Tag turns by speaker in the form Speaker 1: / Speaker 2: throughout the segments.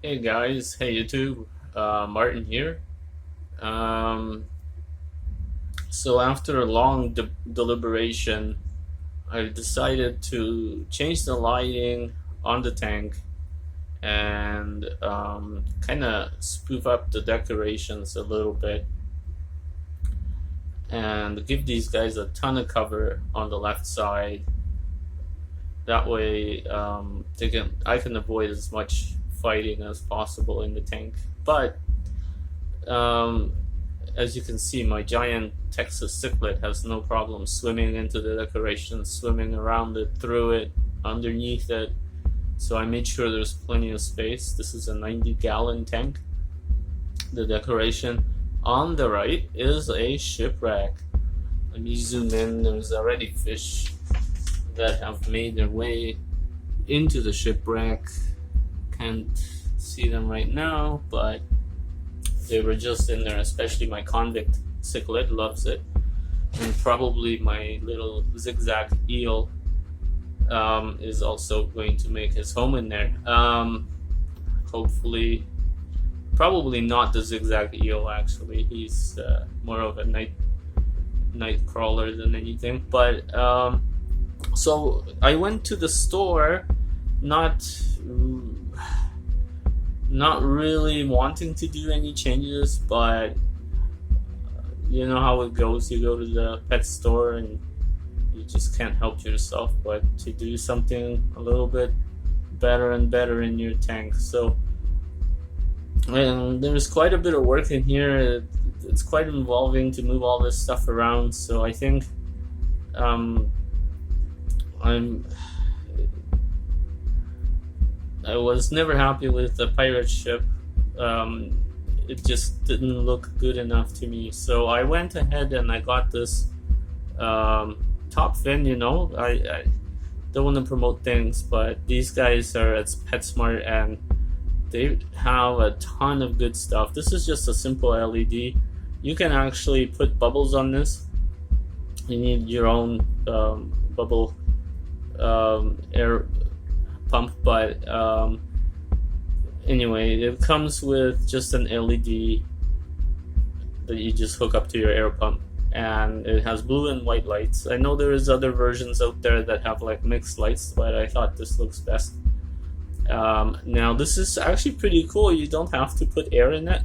Speaker 1: Hey guys, hey YouTube, Martin here. Um, so after a long deliberation, I decided to change the lighting on the tank and kind of spoof up the decorations a little bit and give these guys a ton of cover on the left side. That way, I can avoid as much fighting as possible in the tank. But um, as you can see, my giant Texas cichlid has no problem swimming into the decoration, swimming around it, through it, underneath it. So I made sure there's plenty of space. This is a 90-gallon tank. The decoration on the right is a shipwreck. Let me zoom in. There's already fish that have made their way into the shipwreck. Can't see them right now, but they were just in there, especially my convict cichlid loves it, and probably my little zigzag eel is also going to make his home in there. Hopefully, probably not the zigzag eel, actually. He's more of a night crawler than anything. But so I went to the store, not really wanting to do any changes, but you know how it goes. You go to the pet store and you just can't help yourself but to do something a little bit better and better in your tank. So, and there's quite a bit of work in here. It's quite involving to move all this stuff around. So I think I was never happy with the pirate ship. It just didn't look good enough to me. So I went ahead and I got this top fin. I don't want to promote things, but these guys are at PetSmart and they have a ton of good stuff. This is just a simple LED. You can actually put bubbles on this. You need your own bubble air pump, but anyway, it comes with just an LED that you just hook up to your air pump, and it has blue and white lights. I know there is other versions out there that have like mixed lights, but I thought this looks best. Now this is actually pretty cool. You don't have to put air in it.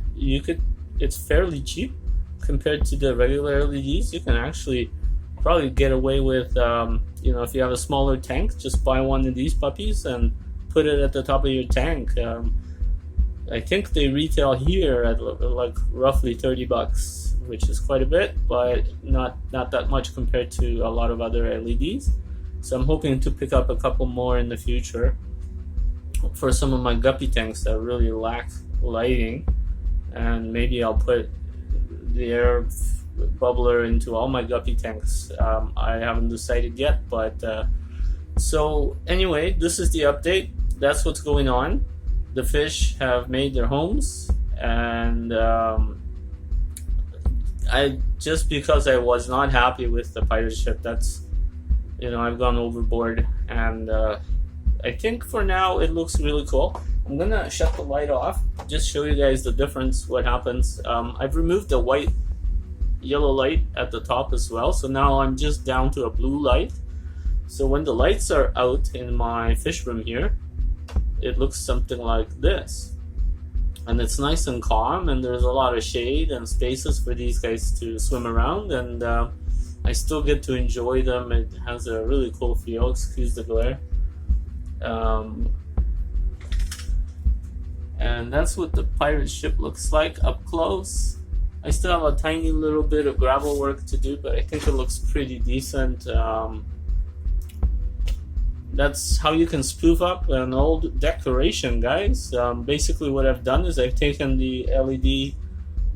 Speaker 1: It's fairly cheap compared to the regular LEDs. You can actually probably get away with if you have a smaller tank, just buy one of these puppies and put it at the top of your tank. I think they retail here at like roughly $30, which is quite a bit, but not that much compared to a lot of other LEDs. So I'm hoping to pick up a couple more in the future for some of my guppy tanks that really lack lighting, and maybe I'll put the air bubbler into all my guppy tanks. I haven't decided yet, but so anyway, this is the update. That's what's going on. The fish have made their homes, and because I was not happy with the pirate ship, that's I've gone overboard, and I think for now it looks really cool. I'm gonna shut the light off, just show you guys the difference, what happens. I've removed the white yellow light at the top as well, so now I'm just down to a blue light. So when the lights are out in my fish room here, it looks something like this, and it's nice and calm, and there's a lot of shade and spaces for these guys to swim around, and I still get to enjoy them. It has a really cool feel, excuse the glare. And that's what the pirate ship looks like up close. I still have a tiny little bit of gravel work to do, but I think it looks pretty decent. That's how you can spoof up an old decoration, guys. Basically what I've done is I've taken the LED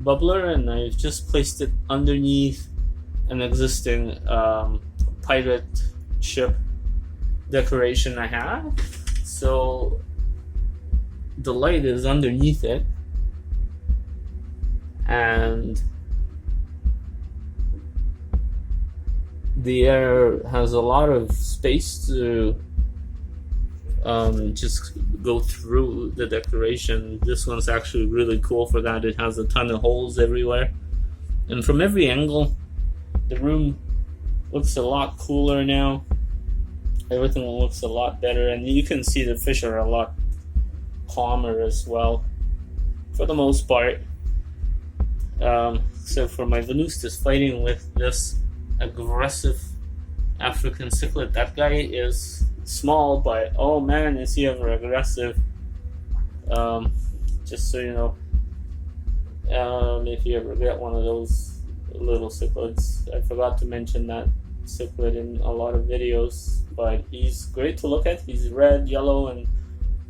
Speaker 1: bubbler and I've just placed it underneath an existing pirate ship decoration I have. So the light is underneath it, and the air has a lot of space to just go through the decoration. This one's actually really cool for that. It has a ton of holes everywhere, and from every angle the room looks a lot cooler now. Everything looks a lot better, and you can see the fish are a lot calmer as well for the most part. So for my Venustus fighting with this aggressive African cichlid, that guy is small, but oh man, is he ever aggressive. Just so you know, if you ever get one of those little cichlids, I forgot to mention that cichlid in a lot of videos, but he's great to look at. He's red, yellow, and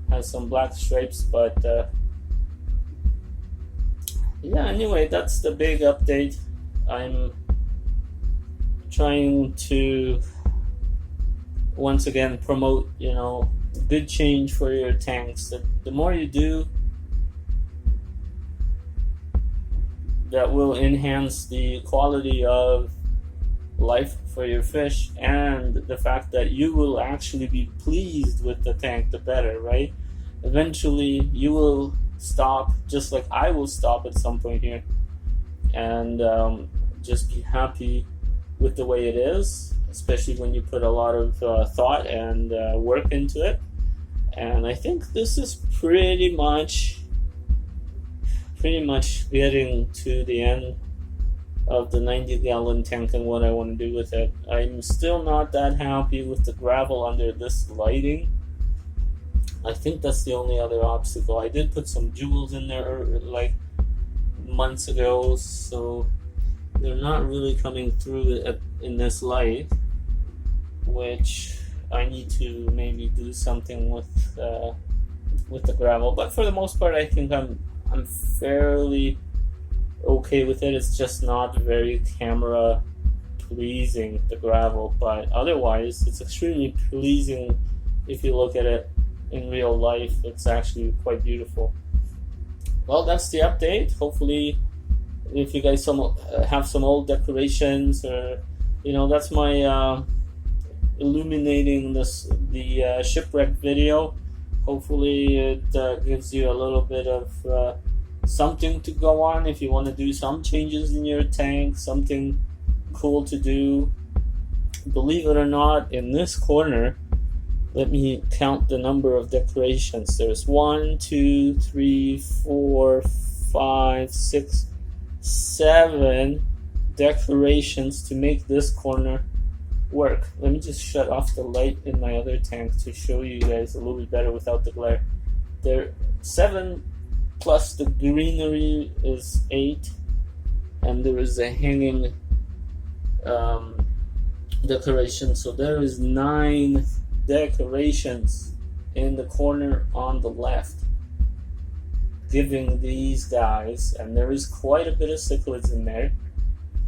Speaker 1: has some black stripes, but yeah, anyway, that's the big update. I'm trying to once again promote, good change for your tanks. The more you do, that will enhance the quality of life for your fish, and the fact that you will actually be pleased with the tank, the better, right? Eventually you will stop, just like I will stop at some point here, and just be happy with the way it is, especially when you put a lot of thought and work into it. And I think this is pretty much getting to the end of the 90-gallon tank and what I want to do with it. I'm still not that happy with the gravel under this lighting. I think that's the only other obstacle. I did put some jewels in there like months ago, so they're not really coming through in this light, which I need to maybe do something with the gravel. But for the most part, I think I'm fairly okay with it. It's just not very camera pleasing, the gravel, but otherwise it's extremely pleasing. If you look at it in real life, it's actually quite beautiful. Well, that's the update. Hopefully, if you guys have some old decorations, or that's my illuminating the shipwreck video. Hopefully it gives you a little bit of something to go on if you want to do some changes in your tank, something cool to do. Believe it or not, in this corner, let me count the number of decorations. There's 1, 2, 3, 4, 5, 6, 7 decorations to make this corner work. Let me just shut off the light in my other tank to show you guys a little bit better without the glare. There 7 plus the greenery is 8, and there is a hanging decoration, so there is 9 decorations in the corner on the left, giving these guys, and there is quite a bit of cichlids in there,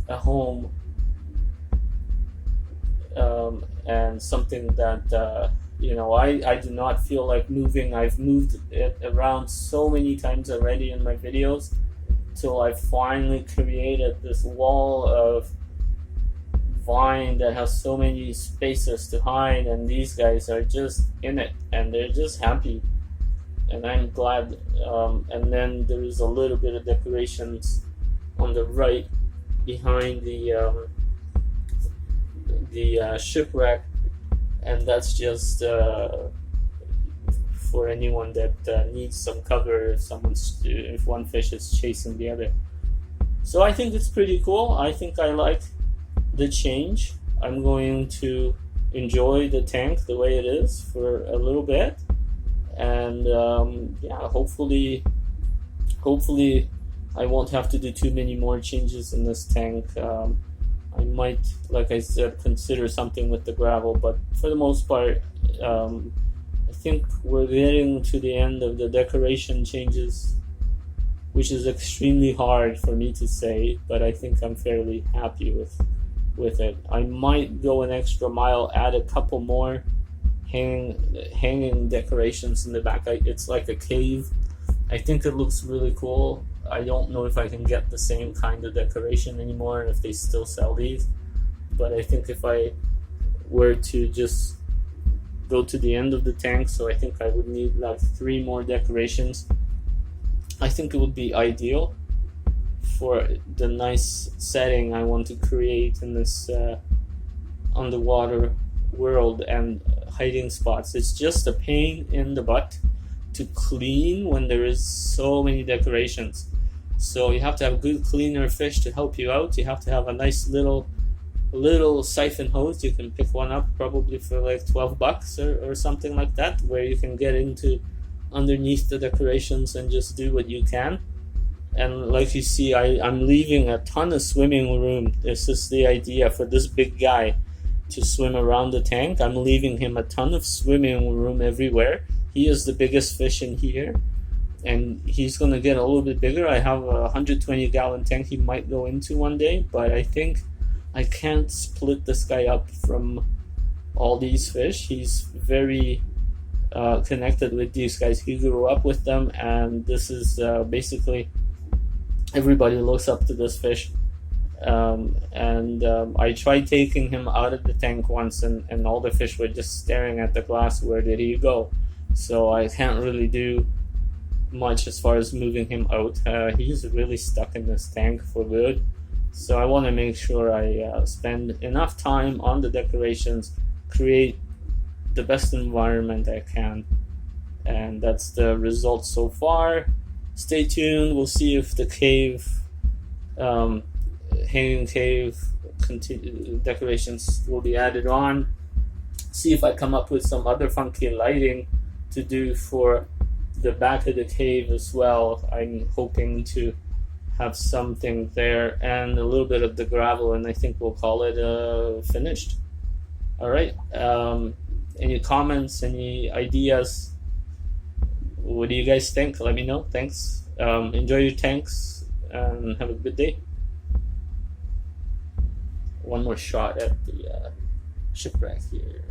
Speaker 1: a home, and something that I do not feel like moving. I've moved it around so many times already in my videos till I finally created this wall of vine that has so many spaces to hide, and these guys are just in it and they're just happy, and I'm glad. And then there is a little bit of decorations on the right behind the shipwreck, and that's just for anyone that needs some cover if one fish is chasing the other. So I think it's pretty cool. I think I like the change. I'm going to enjoy the tank the way it is for a little bit, and hopefully I won't have to do too many more changes in this tank. I might, like I said, consider something with the gravel, but for the most part, I think we're getting to the end of the decoration changes, which is extremely hard for me to say, but I think I'm fairly happy with it. I might go an extra mile, add a couple more hanging decorations in the back. It's like a cave. I think it looks really cool. I don't know if I can get the same kind of decoration anymore, if they still sell these, but I think if I were to just go to the end of the tank, so I think I would need like 3 more decorations. I think it would be ideal for the nice setting I want to create in this underwater world and hiding spots. It's just a pain in the butt to clean when there is so many decorations. So you have to have a good cleaner fish to help you out. You have to have a nice little siphon hose. You can pick one up probably for like $12 or something like that, where you can get into underneath the decorations and just do what you can. And like you see, I'm leaving a ton of swimming room. This is the idea for this big guy to swim around the tank. I'm leaving him a ton of swimming room everywhere. He is the biggest fish in here, and he's gonna get a little bit bigger. I have a 120-gallon tank he might go into one day, but I think I can't split this guy up from all these fish. He's very connected with these guys. He grew up with them, and this is basically everybody looks up to this fish. I tried taking him out of the tank once, and all the fish were just staring at the glass. Where did he go? So I can't really do much as far as moving him out. He's really stuck in this tank for good. So I want to make sure I spend enough time on the decorations, create the best environment I can, and that's the result so far. Stay tuned. We'll see if the cave, hanging cave decorations will be added on. See if I come up with some other funky lighting to do for the back of the cave as well. I'm hoping to have something there and a little bit of the gravel, and I think we'll call it finished. All right. Any comments, any ideas? What do you guys think? Let me know. Thanks. Enjoy your tanks and have a good day. One more shot at the shipwreck here.